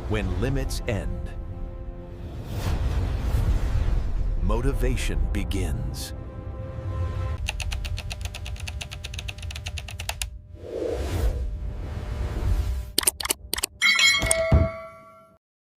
When limits end, motivation begins.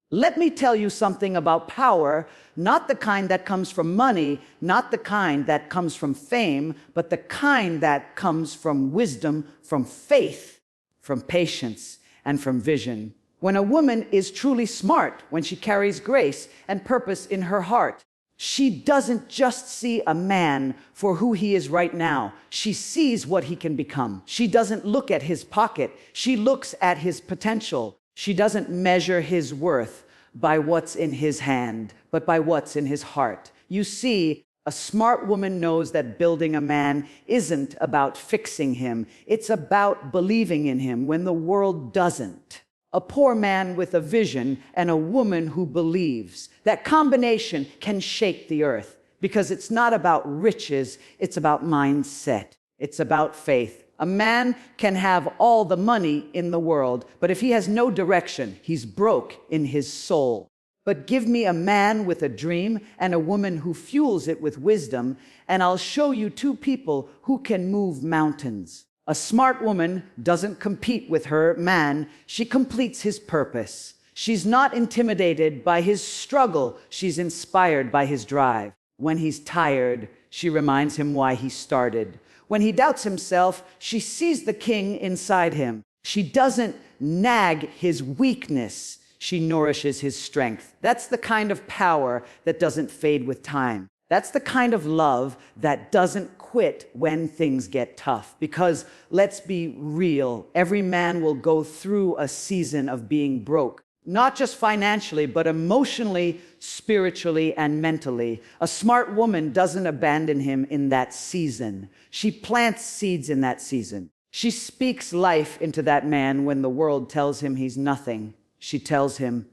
Let me tell you something about power, not the kind that comes from money, not the kind that comes from fame, but the kind that comes from wisdom, from faith, from patience, and from vision. When a woman is truly smart, when she carries grace and purpose in her heart, she doesn't just see a man for who he is right now. She sees what he can become. She doesn't look at his pocket. She looks at his potential. She doesn't measure his worth by what's in his hand, but by what's in his heart. You see, a smart woman knows that building a man isn't about fixing him. It's about believing in him when the world doesn't. A poor man with a vision and a woman who believes. That combination can shake the earth because it's not about riches, it's about mindset. It's about faith. A man can have all the money in the world, but if he has no direction, he's broke in his soul. But give me a man with a dream and a woman who fuels it with wisdom, and I'll show you two people who can move mountains. A smart woman doesn't compete with her man, she completes his purpose. She's not intimidated by his struggle, she's inspired by his drive. When he's tired, she reminds him why he started. When he doubts himself, she sees the king inside him. She doesn't nag his weakness, she nourishes his strength. That's the kind of power that doesn't fade with time. That's the kind of love that doesn't quit when things get tough. Because let's be real, every man will go through a season of being broke. Not just financially, but emotionally, spiritually, and mentally. A smart woman doesn't abandon him in that season. She plants seeds in that season. She speaks life into that man when the world tells him he's nothing. She tells him,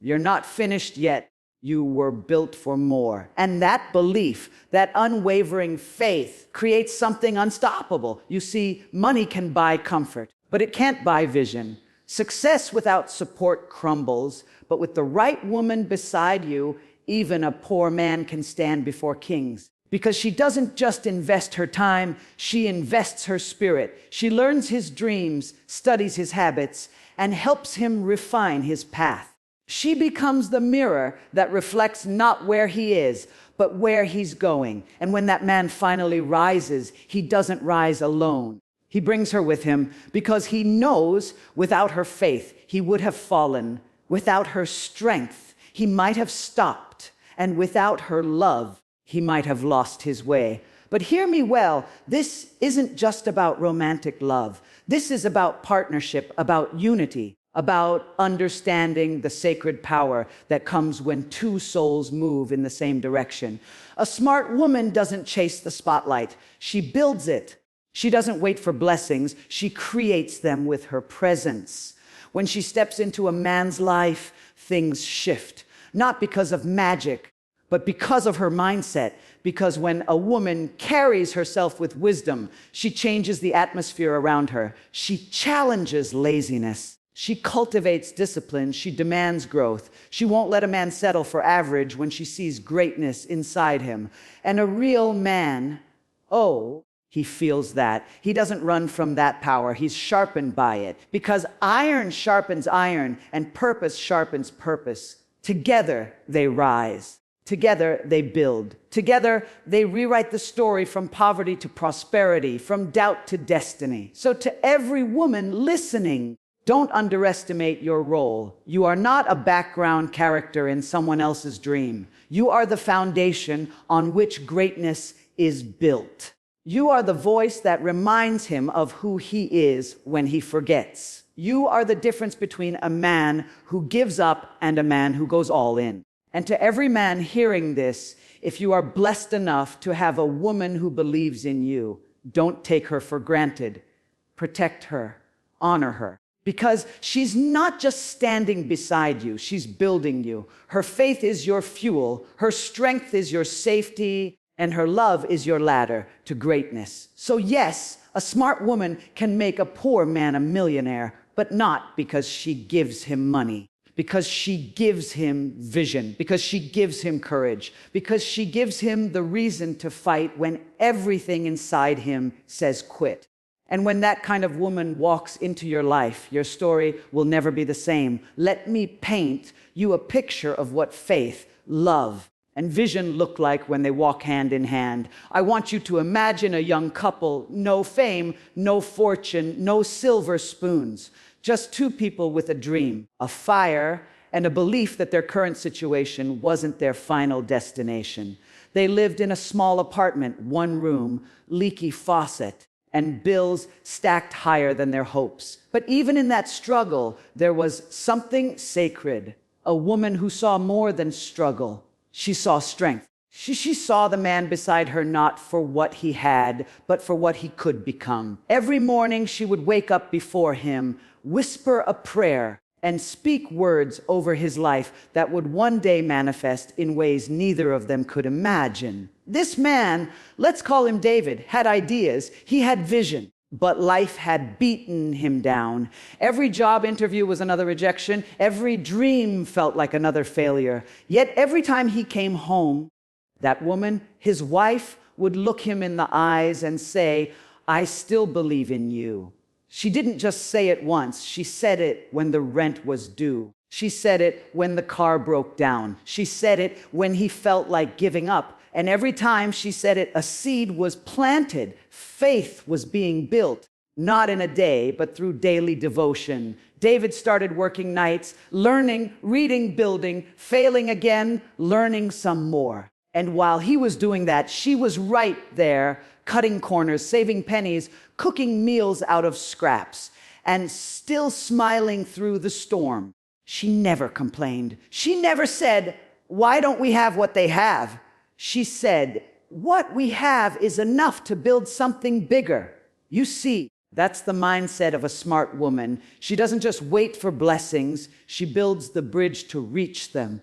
"You're not finished yet. You were built for more." And that belief, that unwavering faith, creates something unstoppable. You see, money can buy comfort, but it can't buy vision. Success without support crumbles, but with the right woman beside you, even a poor man can stand before kings. Because she doesn't just invest her time, she invests her spirit. She learns his dreams, studies his habits, and helps him refine his path. She becomes the mirror that reflects not where he is, but where he's going. And when that man finally rises, he doesn't rise alone. He brings her with him because he knows without her faith, he would have fallen. Without her strength, he might have stopped. And without her love, he might have lost his way. But hear me well, this isn't just about romantic love. This is about partnership, about unity, about understanding the sacred power that comes when two souls move in the same direction. A smart woman doesn't chase the spotlight. She builds it. She doesn't wait for blessings. She creates them with her presence. When she steps into a man's life, things shift. Not because of magic, but because of her mindset. Because when a woman carries herself with wisdom, she changes the atmosphere around her. She challenges laziness. She cultivates discipline. She demands growth. She won't let a man settle for average when she sees greatness inside him. And a real man, he feels that. He doesn't run from that power. He's sharpened by it. Because iron sharpens iron and purpose sharpens purpose. Together they rise. Together they build. Together they rewrite the story from poverty to prosperity, from doubt to destiny. So to every woman listening, don't underestimate your role. You are not a background character in someone else's dream. You are the foundation on which greatness is built. You are the voice that reminds him of who he is when he forgets. You are the difference between a man who gives up and a man who goes all in. And to every man hearing this, if you are blessed enough to have a woman who believes in you, don't take her for granted. Protect her, honor her. Because she's not just standing beside you, she's building you. Her faith is your fuel, her strength is your safety, and her love is your ladder to greatness. So yes, a smart woman can make a poor man a millionaire, but not because she gives him money, because she gives him vision, because she gives him courage, because she gives him the reason to fight when everything inside him says quit. And when that kind of woman walks into your life, your story will never be the same. Let me paint you a picture of what faith, love, and vision look like when they walk hand in hand. I want you to imagine a young couple, no fame, no fortune, no silver spoons, just two people with a dream, a fire, and a belief that their current situation wasn't their final destination. They lived in a small apartment, one room, leaky faucet, and bills stacked higher than their hopes. But even in that struggle, there was something sacred, a woman who saw more than struggle. She saw strength. She saw the man beside her not for what he had, but for what he could become. Every morning she would wake up before him, whisper a prayer, and speak words over his life that would one day manifest in ways neither of them could imagine. This man, let's call him David, had ideas, he had vision, but life had beaten him down. Every job interview was another rejection. Every dream felt like another failure. Yet every time he came home, that woman, his wife, would look him in the eyes and say, "I still believe in you." She didn't just say it once. She said it when the rent was due. She said it when the car broke down. She said it when he felt like giving up. And every time she said it, a seed was planted. Faith was being built, not in a day, but through daily devotion. David started working nights, learning, reading, building, failing again, learning some more. And while he was doing that, she was right there, cutting corners, saving pennies, cooking meals out of scraps, and still smiling through the storm. She never complained. She never said, "Why don't we have what they have?" She said, "What we have is enough to build something bigger." You see, that's the mindset of a smart woman. She doesn't just wait for blessings, she builds the bridge to reach them.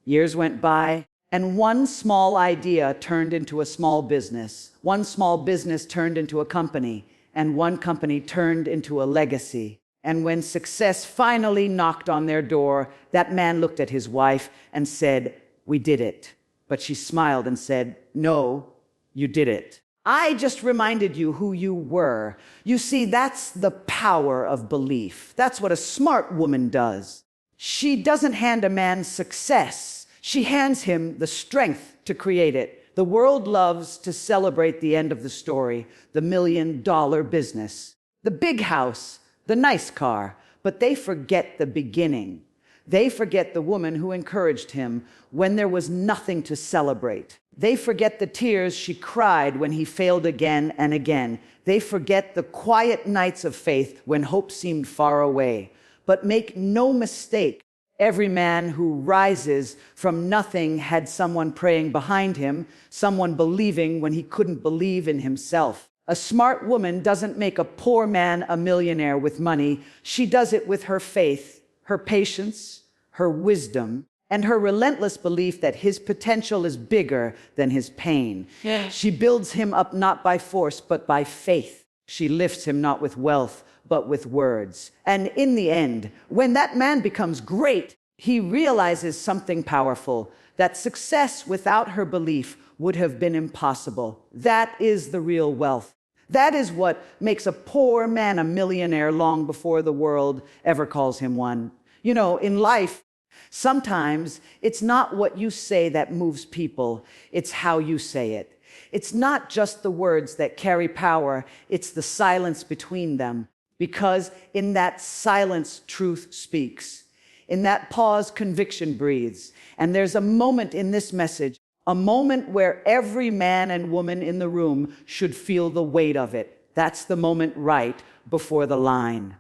Years went by, and one small idea turned into a small business. One small business turned into a company, and one company turned into a legacy. And when success finally knocked on their door, that man looked at his wife and said, "We did it." But she smiled and said, "No, you did it. I just reminded you who you were." You see, that's the power of belief. That's what a smart woman does. She doesn't hand a man success. She hands him the strength to create it. The world loves to celebrate the end of the story, the $1 million business, the big house, the nice car, but they forget the beginning. They forget the woman who encouraged him when there was nothing to celebrate. They forget the tears she cried when he failed again and again. They forget the quiet nights of faith when hope seemed far away. But make no mistake, every man who rises from nothing had someone praying behind him, someone believing when he couldn't believe in himself. A smart woman doesn't make a poor man a millionaire with money. She does it with her faith, her patience, her wisdom, and her relentless belief that his potential is bigger than his pain. Yeah. She builds him up not by force, but by faith. She lifts him not with wealth, but with words. And in the end, when that man becomes great, he realizes something powerful, that success without her belief would have been impossible. That is the real wealth. That is what makes a poor man a millionaire long before the world ever calls him one. You know, in life, sometimes it's not what you say that moves people, it's how you say it. It's not just the words that carry power, it's the silence between them. Because in that silence, truth speaks. In that pause, conviction breathes. And there's a moment in this message, a moment where every man and woman in the room should feel the weight of it. That's the moment right before the line.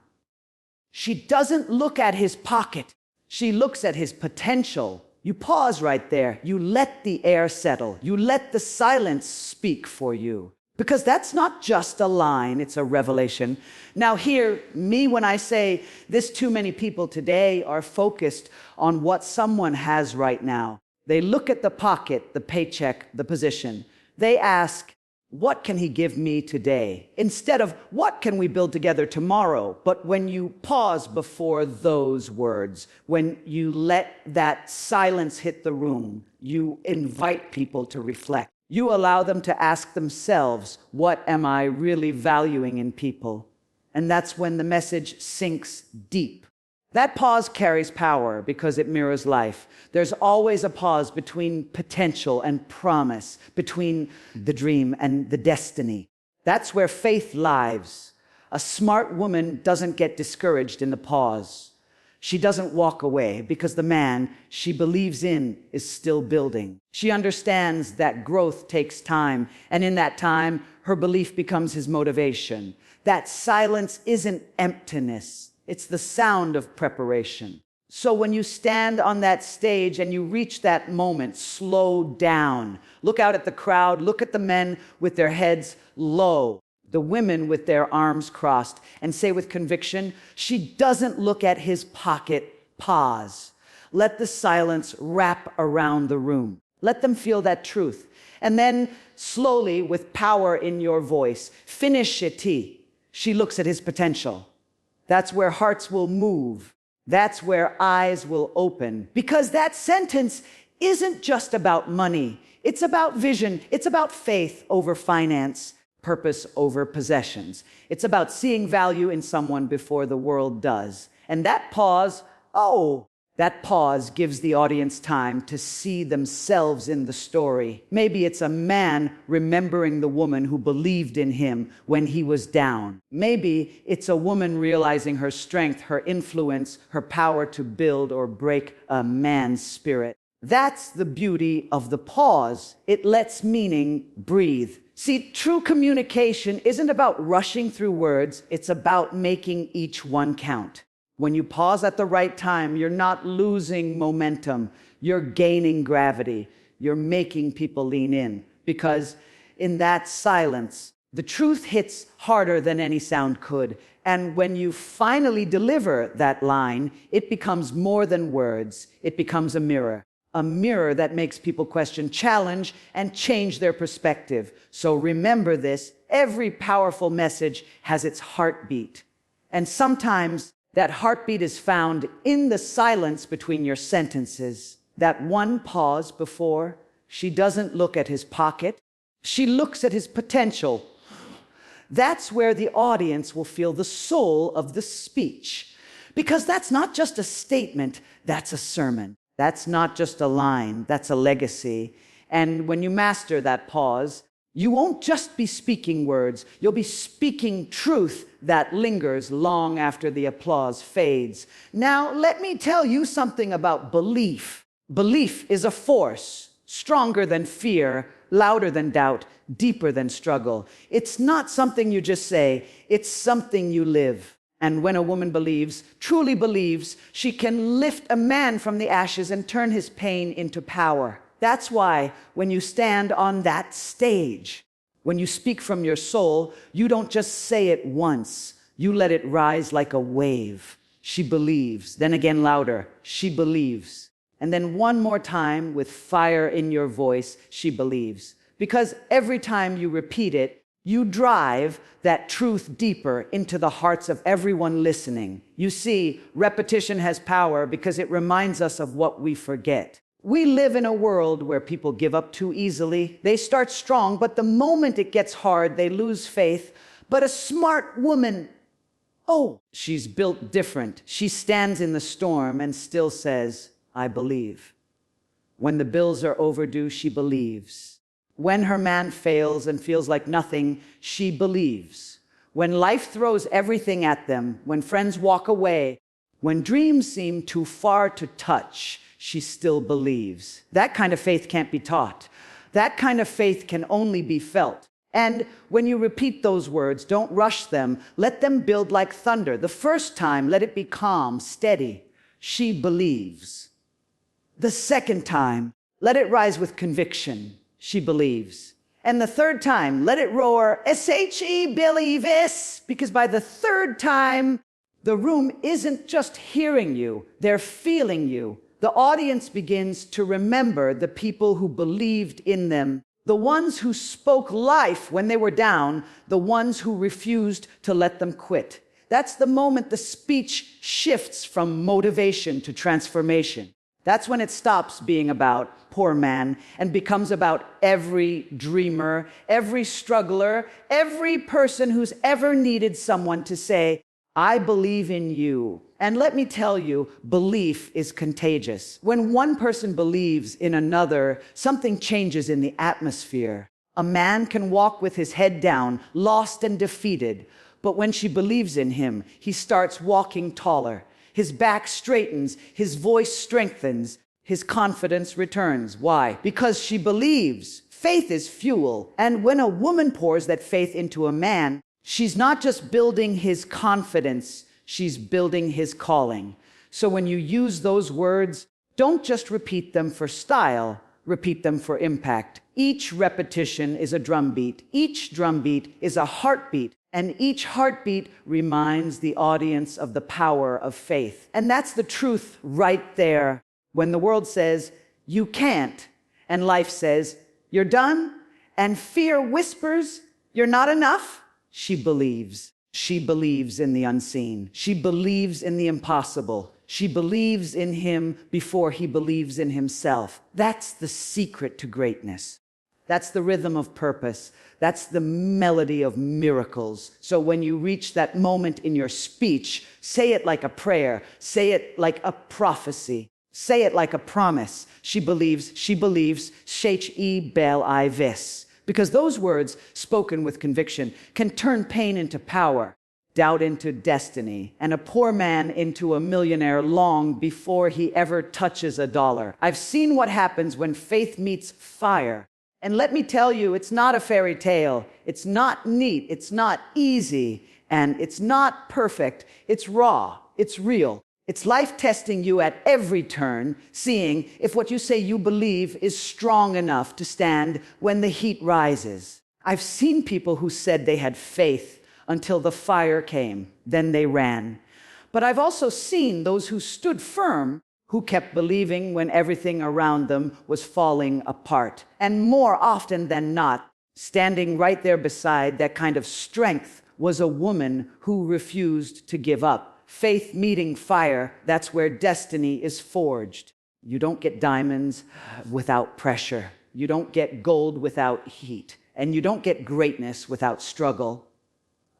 She doesn't look at his pocket. She looks at his potential. You pause right there. You let the air settle. You let the silence speak for you. Because that's not just a line, it's a revelation. Now hear me when I say this, too many people today are focused on what someone has right now. They look at the pocket, the paycheck, the position. They ask, What can he give me today? Instead of, what can we build together tomorrow? But when you pause before those words, when you let that silence hit the room, you invite people to reflect. You allow them to ask themselves, what am I really valuing in people? And that's when the message sinks deep. That pause carries power because it mirrors life. There's always a pause between potential and promise, between the dream and the destiny. That's where faith lives. A smart woman doesn't get discouraged in the pause. She doesn't walk away because the man she believes in is still building. She understands that growth takes time, and in that time, her belief becomes his motivation. That silence isn't emptiness. It's the sound of preparation. So when you stand on that stage and you reach that moment, slow down. Look out at the crowd. Look at the men with their heads low, the women with their arms crossed, and say with conviction, she doesn't look at his pocket. Pause. Let the silence wrap around the room. Let them feel that truth. And then slowly, with power in your voice, finish it. She looks at his potential. That's where hearts will move. That's where eyes will open. Because that sentence isn't just about money. It's about vision. It's about faith over finance, purpose over possessions. It's about seeing value in someone before the world does. And that pause, that pause gives the audience time to see themselves in the story. Maybe it's a man remembering the woman who believed in him when he was down. Maybe it's a woman realizing her strength, her influence, her power to build or break a man's spirit. That's the beauty of the pause. It lets meaning breathe. See, true communication isn't about rushing through words. It's about making each one count. When you pause at the right time, you're not losing momentum. You're gaining gravity. You're making people lean in. Because in that silence, the truth hits harder than any sound could. And when you finally deliver that line, it becomes more than words. It becomes a mirror. A mirror that makes people question, challenge, and change their perspective. So remember this, every powerful message has its heartbeat. And sometimes that heartbeat is found in the silence between your sentences. That one pause before, she doesn't look at his pocket, she looks at his potential. That's where the audience will feel the soul of the speech. Because that's not just a statement, that's a sermon. That's not just a line, that's a legacy. And when you master that pause, you won't just be speaking words, you'll be speaking truth that lingers long after the applause fades. Now, let me tell you something about belief. Belief is a force, stronger than fear, louder than doubt, deeper than struggle. It's not something you just say, it's something you live. And when a woman believes, truly believes, she can lift a man from the ashes and turn his pain into power. That's why when you stand on that stage, when you speak from your soul, you don't just say it once. You let it rise like a wave. She believes. Then again louder. She believes. And then one more time with fire in your voice, she believes. Because every time you repeat it, you drive that truth deeper into the hearts of everyone listening. You see, repetition has power because it reminds us of what we forget. We live in a world where people give up too easily. They start strong, but the moment it gets hard, they lose faith. But a smart woman, she's built different. She stands in the storm and still says, I believe. When the bills are overdue, she believes. When her man fails and feels like nothing, she believes. When life throws everything at them, when friends walk away, when dreams seem too far to touch, she still believes. That kind of faith can't be taught. That kind of faith can only be felt. And when you repeat those words, don't rush them. Let them build like thunder. The first time, let it be calm, steady. She believes. The second time, let it rise with conviction. She believes. And the third time, let it roar, S-H-E, believes, because by the third time, the room isn't just hearing you, they're feeling you. The audience begins to remember the people who believed in them The ones who spoke life when they were down, the ones who refused to let them quit. That's the moment the speech shifts from motivation to transformation. That's when it stops being about poor man and becomes about every dreamer, every struggler, every person who's ever needed someone to say, I believe in you. And let me tell you, belief is contagious. When one person believes in another, something changes in the atmosphere. A man can walk with his head down, lost and defeated. But when she believes in him, he starts walking taller. His back straightens, his voice strengthens, his confidence returns. Why? Because she believes. Faith is fuel. And when a woman pours that faith into a man, she's not just building his confidence, she's building his calling. So when you use those words, don't just repeat them for style, repeat them for impact. Each repetition is a drumbeat. Each drumbeat is a heartbeat. And each heartbeat reminds the audience of the power of faith. And that's the truth right there. When the world says, you can't, and life says, you're done, and fear whispers, you're not enough, she believes. She believes in the unseen. She believes in the impossible. She believes in him before he believes in himself. That's the secret to greatness. That's the rhythm of purpose. That's the melody of miracles. So when you reach that moment in your speech, say it like a prayer. Say it like a prophecy. Say it like a promise. She believes, Sheche bel I vis. Because those words, spoken with conviction, can turn pain into power, doubt into destiny, and a poor man into a millionaire long before he ever touches a dollar. I've seen what happens when faith meets fire. And let me tell you, it's not a fairy tale. It's not neat. It's not easy. And it's not perfect. It's raw. It's real. It's life testing you at every turn, seeing if what you say you believe is strong enough to stand when the heat rises. I've seen people who said they had faith until the fire came. Then they ran. But I've also seen those who stood firm, who kept believing when everything around them was falling apart. And more often than not, standing right there beside that kind of strength was a woman who refused to give up. Faith meeting fire, that's where destiny is forged. You don't get diamonds without pressure. You don't get gold without heat. And you don't get greatness without struggle.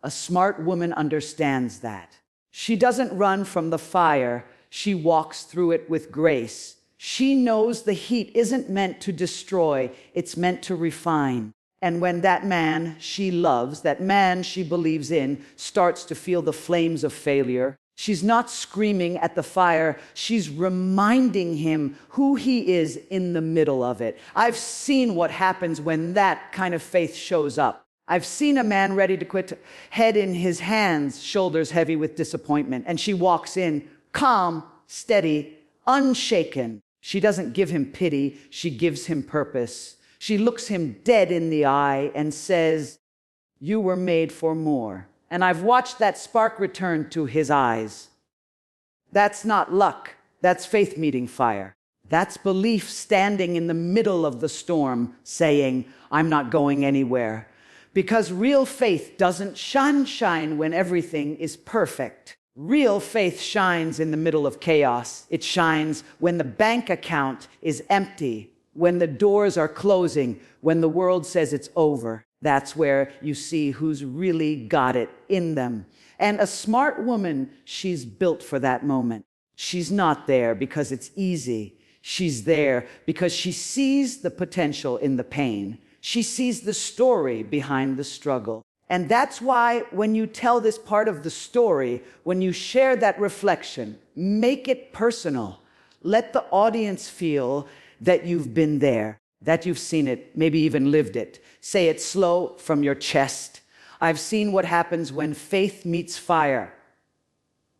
A smart woman understands that. She doesn't run from the fire. She walks through it with grace. She knows the heat isn't meant to destroy, it's meant to refine. And when that man she loves, that man she believes in, starts to feel the flames of failure, she's not screaming at the fire, she's reminding him who he is in the middle of it. I've seen what happens when that kind of faith shows up. I've seen a man ready to quit, head in his hands, shoulders heavy with disappointment, and she walks in, calm, steady, unshaken. She doesn't give him pity, she gives him purpose. She looks him dead in the eye and says, you were made for more. And I've watched that spark return to his eyes. That's not luck, that's faith meeting fire. That's belief standing in the middle of the storm, saying, I'm not going anywhere. Because real faith doesn't shine when everything is perfect. Real faith shines in the middle of chaos. It shines when the bank account is empty, when the doors are closing, when the world says it's over. That's where you see who's really got it in them. And a smart woman, she's built for that moment. She's not there because it's easy. She's there because she sees the potential in the pain. She sees the story behind the struggle. And that's why when you tell this part of the story, when you share that reflection, make it personal. Let the audience feel that you've been there, that you've seen it, maybe even lived it. Say it slow from your chest. I've seen what happens when faith meets fire.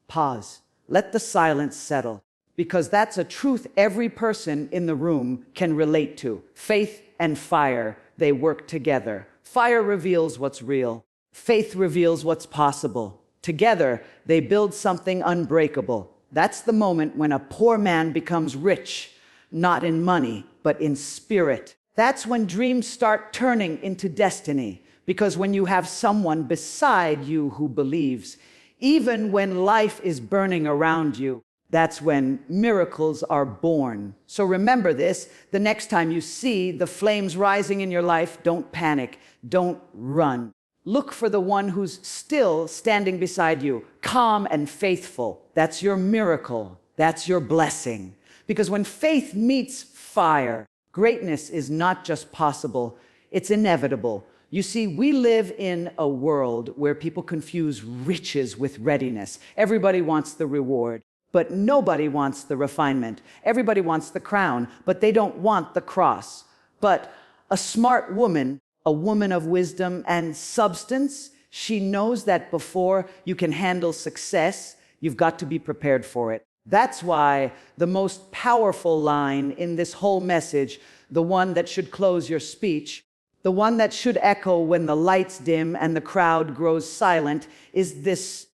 Pause. Let the silence settle, because that's a truth every person in the room can relate to. Faith and fire, they work together. Fire reveals what's real. Faith reveals what's possible. Together, they build something unbreakable. That's the moment when a poor man becomes rich, not in money, but in spirit. That's when dreams start turning into destiny. Because when you have someone beside you who believes, even when life is burning around you, that's when miracles are born. So remember this, the next time you see the flames rising in your life, don't panic, don't run. Look for the one who's still standing beside you, calm and faithful. That's your miracle. That's your blessing. Because when faith meets fire, greatness is not just possible, it's inevitable. You see, we live in a world where people confuse riches with readiness. Everybody wants the reward, but nobody wants the refinement. Everybody wants the crown, but they don't want the cross. But a smart woman, a woman of wisdom and substance, she knows that before you can handle success, you've got to be prepared for it. That's why the most powerful line in this whole message, the one that should close your speech, the one that should echo when the lights dim and the crowd grows silent, is this: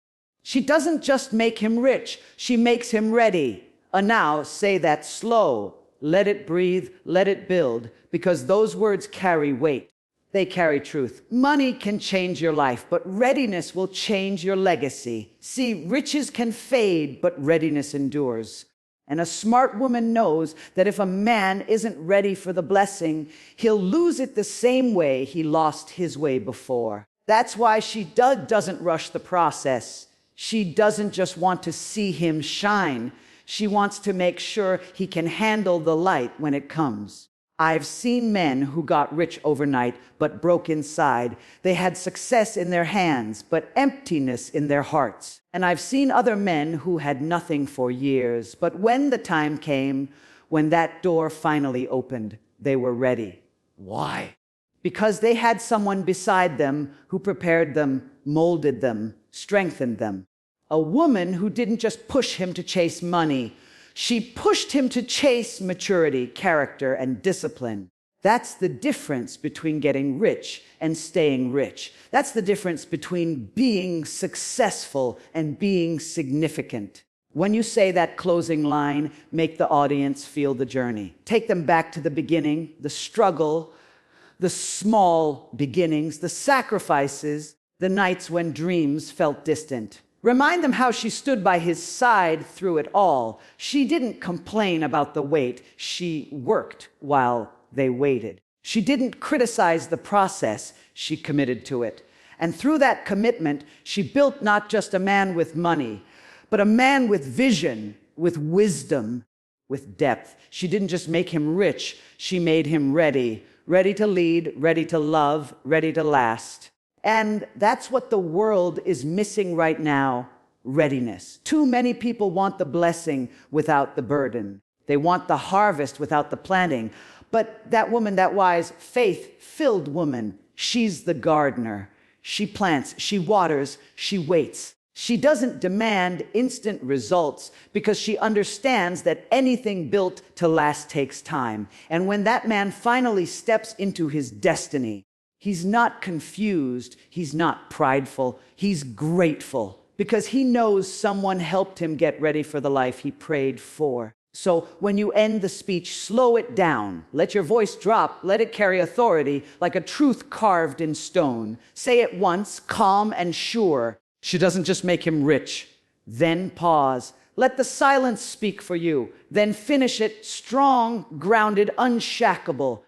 she doesn't just make him rich, she makes him ready. Now say that slow. Let it breathe, let it build, because those words carry weight. They carry truth. Money can change your life, but readiness will change your legacy. See, riches can fade, but readiness endures. And a smart woman knows that if a man isn't ready for the blessing, he'll lose it the same way he lost his way before. That's why she doesn't rush the process. She doesn't just want to see him shine. She wants to make sure he can handle the light when it comes. I've seen men who got rich overnight, but broke inside. They had success in their hands, but emptiness in their hearts. And I've seen other men who had nothing for years, but when the time came, when that door finally opened, they were ready. Why? Because they had someone beside them who prepared them, molded them, strengthened them. A woman who didn't just push him to chase money. She pushed him to chase maturity, character, and discipline. That's the difference between getting rich and staying rich. That's the difference between being successful and being significant. When you say that closing line, make the audience feel the journey. Take them back to the beginning, the struggle, the small beginnings, the sacrifices, the nights when dreams felt distant. Remind them how she stood by his side through it all. She didn't complain about the wait. She worked while they waited. She didn't criticize the process. She committed to it. And through that commitment, she built not just a man with money, but a man with vision, with wisdom, with depth. She didn't just make him rich. She made him ready. Ready to lead, ready to love, ready to last. And that's what the world is missing right now, readiness. Too many people want the blessing without the burden. They want the harvest without the planting. But that woman, that wise, faith-filled woman, she's the gardener. She plants, she waters, she waits. She doesn't demand instant results because she understands that anything built to last takes time. And when that man finally steps into his destiny, he's not confused, he's not prideful, he's grateful because he knows someone helped him get ready for the life he prayed for. So when you end the speech, slow it down. Let your voice drop, let it carry authority like a truth carved in stone. Say it once, calm and sure. She doesn't just make him rich. Then pause. Let the silence speak for you. Then finish it strong, grounded, unshackable.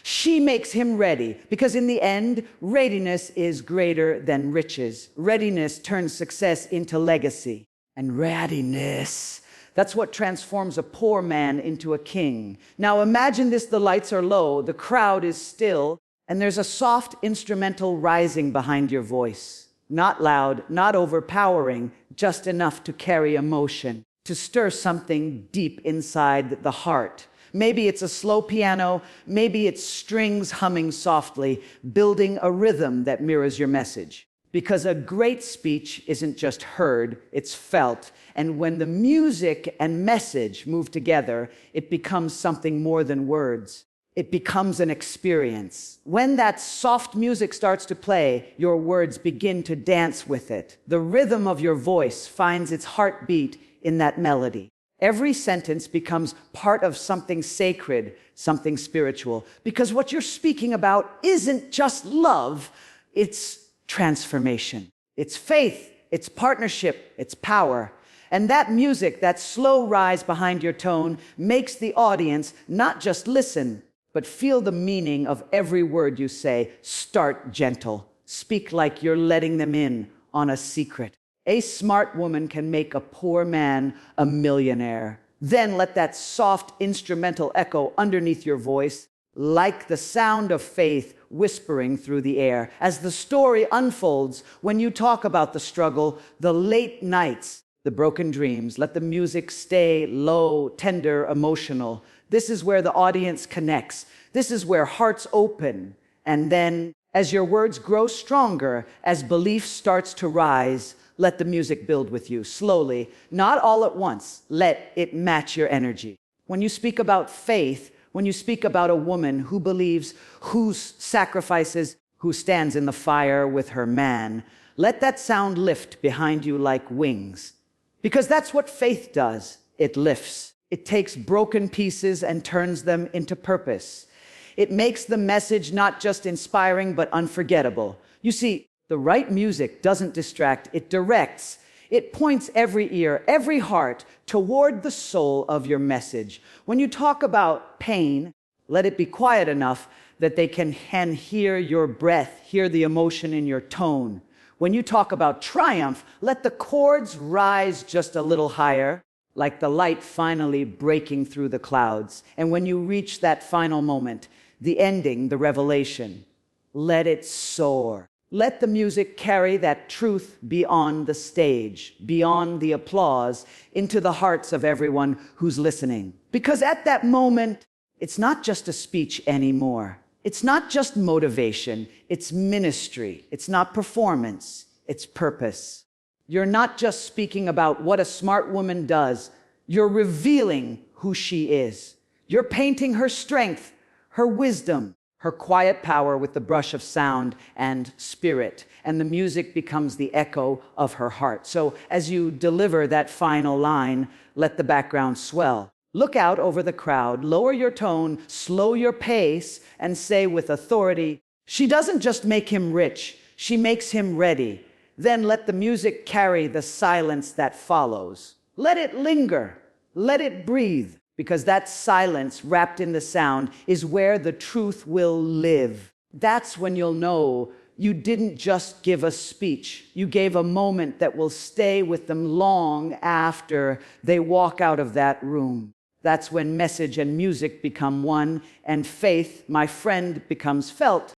She makes him ready because in the end, readiness is greater than riches. Readiness turns success into legacy. And readiness, that's what transforms a poor man into a king. Now imagine this, the lights are low, the crowd is still, and there's a soft instrumental rising behind your voice. Not loud, not overpowering, just enough to carry emotion, to stir something deep inside the heart. Maybe it's a slow piano, maybe it's strings humming softly, building a rhythm that mirrors your message. Because a great speech isn't just heard, it's felt. And when the music and message move together, it becomes something more than words. It becomes an experience. When that soft music starts to play, your words begin to dance with it. The rhythm of your voice finds its heartbeat in that melody. Every sentence becomes part of something sacred, something spiritual. Because what you're speaking about isn't just love, it's transformation. It's faith, it's partnership, it's power. And that music, that slow rise behind your tone, makes the audience not just listen, but feel the meaning of every word you say. Start gentle. Speak like you're letting them in on a secret. A smart woman can make a poor man a millionaire. Then let that soft instrumental echo underneath your voice, like the sound of faith whispering through the air. As the story unfolds, when you talk about the struggle, the late nights, the broken dreams, let the music stay low, tender, emotional. This is where the audience connects. This is where hearts open. And then, as your words grow stronger, as belief starts to rise, let the music build with you, slowly, not all at once. Let it match your energy. When you speak about faith, when you speak about a woman who believes, who sacrifices, who stands in the fire with her man, let that sound lift behind you like wings. Because that's what faith does. It lifts. It takes broken pieces and turns them into purpose. It makes the message not just inspiring, but unforgettable. You see, the right music doesn't distract, it directs. It points every ear, every heart toward the soul of your message. When you talk about pain, let it be quiet enough that they can hear your breath, hear the emotion in your tone. When you talk about triumph, let the chords rise just a little higher, like the light finally breaking through the clouds. And when you reach that final moment, the ending, the revelation, let it soar. Let the music carry that truth beyond the stage, beyond the applause, into the hearts of everyone who's listening. Because at that moment, it's not just a speech anymore. It's not just motivation, it's ministry. It's not performance, it's purpose. You're not just speaking about what a smart woman does, you're revealing who she is. You're painting her strength, her wisdom, her quiet power with the brush of sound and spirit, and the music becomes the echo of her heart. So as you deliver that final line, let the background swell. Look out over the crowd, lower your tone, slow your pace, and say with authority, she doesn't just make him rich, she makes him ready. Then let the music carry the silence that follows. Let it linger, let it breathe. Because that silence wrapped in the sound is where the truth will live. That's when you'll know you didn't just give a speech. You gave a moment that will stay with them long after they walk out of that room. That's when message and music become one, and faith, my friend, becomes felt.